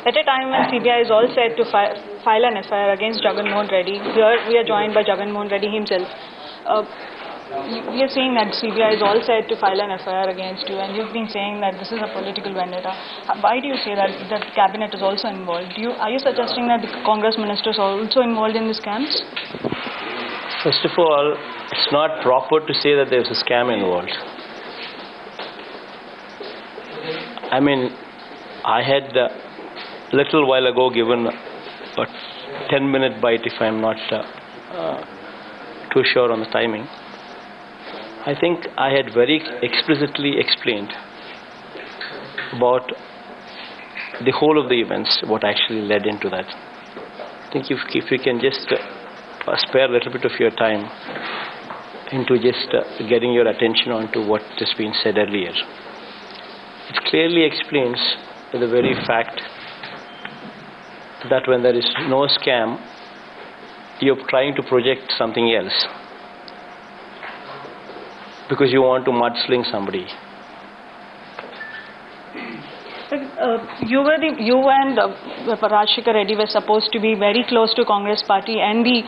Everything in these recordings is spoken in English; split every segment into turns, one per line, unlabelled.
At a time when CBI is all set to file an FIR against Jagan Mohan Reddy, here we are joined by Jagan Mohan Reddy himself. We are saying that CBI is all set to file an FIR against you, and you've been saying that this is a political vendetta. Why do you say that the cabinet is also involved? Are you suggesting that the Congress ministers are also involved in the scams?
First of all, it's not proper to say that there's a scam involved. I mean, I had a little while ago given a 10-minute bite, if I'm not too sure on the timing. I think I had very explicitly explained about the whole of the events, what actually led into that. I think if you can just spare a little bit of your time into just getting your attention onto what has been said earlier. It clearly explains the very fact that when there is no scam, you're trying to project something else because you want to mudsling somebody.
You and Rajshekar Reddy were supposed to be very close to Congress party and the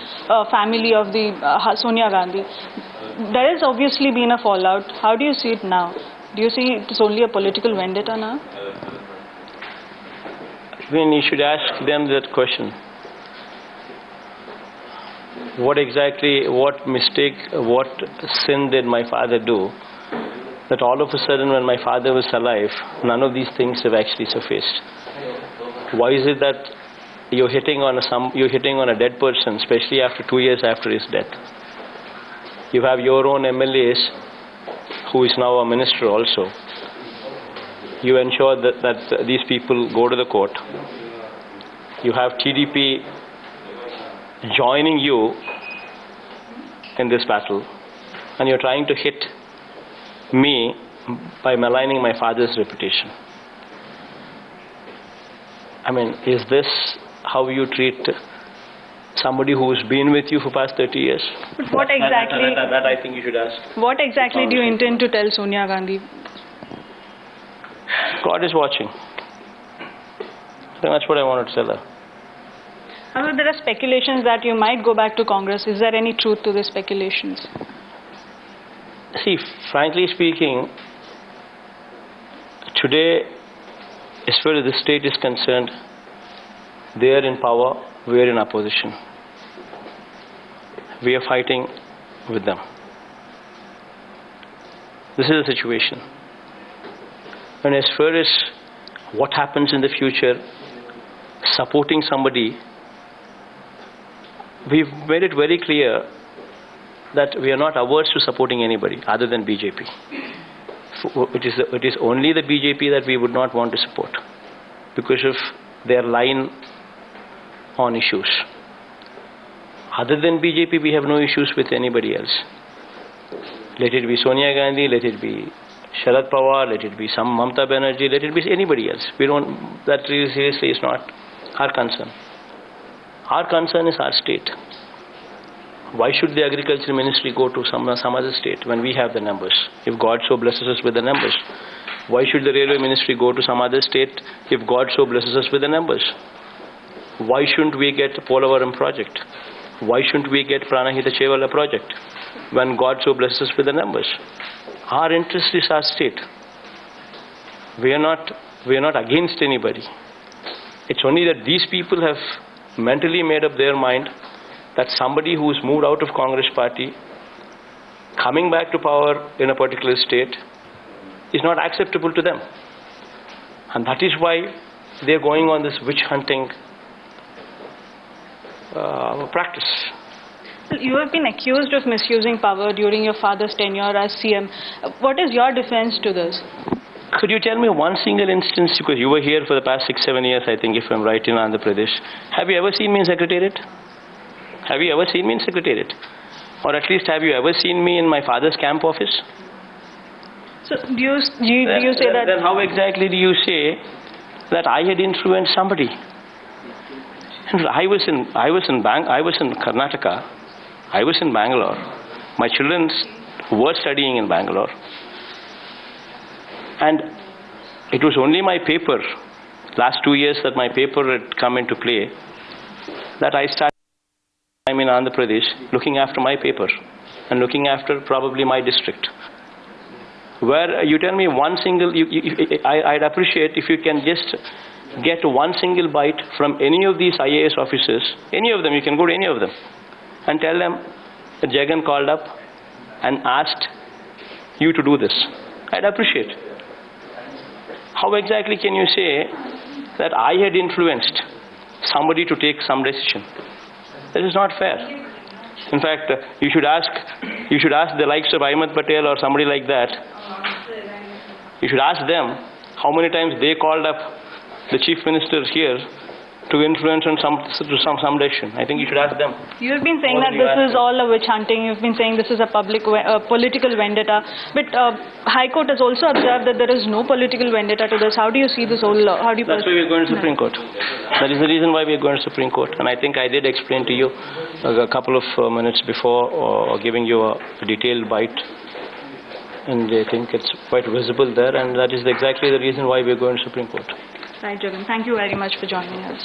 family of the Sonia Gandhi. There has obviously been a fallout. How do you see it now? Do you see it's only a political vendetta now?
I mean, you should ask them that question. What mistake, what sin did my father do that all of a sudden when my father was alive, none of these things have actually surfaced? Why is it that you're hitting on a dead person, especially after 2 years after his death? You have your own MLAs, who is now a minister also. You ensure that these people go to the court. You have TDP joining you in this battle, and you're trying to hit me by maligning my father's reputation. I mean, is this how you treat somebody who's been with you for past 30 years?
But what exactly...
That I think you should ask.
What exactly do you intend to tell Sonia Gandhi?
God is watching. I think that's what I wanted to tell her.
However, there are speculations that you might go back to Congress. Is there any truth to the speculations?
See, frankly speaking, today, as far as the state is concerned, they are in power, we are in opposition. We are fighting with them. This is the situation. And as far as what happens in the future, supporting somebody, we've made it very clear that we are not averse to supporting anybody other than BJP. It is only the BJP that we would not want to support because of their line on issues. Other than BJP, we have no issues with anybody else. Let it be Sonia Gandhi, let it be Sharad Pawar, let it be some Mamata Banerjee, let it be anybody else. That really seriously is not our concern. Our concern is our state. Why should the agriculture ministry go to some other state when we have the numbers, if God so blesses us with the numbers? Why should the railway ministry go to some other state if God so blesses us with the numbers? Why shouldn't we get the Polavaram project? Why shouldn't we get Pranahita Chevala project when God so blesses us with the numbers? Our interest is our state. We are not against anybody. It's only that these people have mentally made up their mind that somebody who's moved out of Congress party, coming back to power in a particular state, is not acceptable to them. And that is why they're going on this witch hunting practice.
You have been accused of misusing power during your father's tenure as CM. What is your defense to this?
Could you tell me one single instance, because you were here for the past 6-7 years, I think, if I'm right, in Andhra Pradesh. Have you ever seen me in Secretariat? Have you ever seen me in Secretariat? Or at least have you ever seen me in my father's camp office?
So do you say that...
Then how exactly do you say that I had influenced somebody? And I was in Karnataka. I was in Bangalore. My children were studying in Bangalore. And it was only my paper last 2 years that my paper had come into play, that I started time in Andhra Pradesh looking after my paper and looking after probably my district. Where you tell me one single, I'd appreciate if you can just get one single bite from any of these IAS officers, any of them, you can go to any of them, and tell them that Jagan called up and asked you to do this. I'd appreciate. How exactly can you say that I had influenced somebody to take some decision? That is not fair. In fact, you should ask the likes of Ahmed Patel or somebody like that. You should ask them how many times they called up the chief minister here to influence on some decision. I think you should ask them.
You have been saying that this is all a witch hunting. You've been saying this is a political vendetta. But High Court has also observed that there is no political vendetta to this. How do you see this whole?
That's why we're going to Supreme Court. That is the reason why we're going to Supreme Court. And I think I did explain to you a couple of minutes before, giving you a detailed bite. And I think it's quite visible there. And that is exactly the reason why we're going to Supreme Court.
Right, Jagan. Thank you very much for joining us.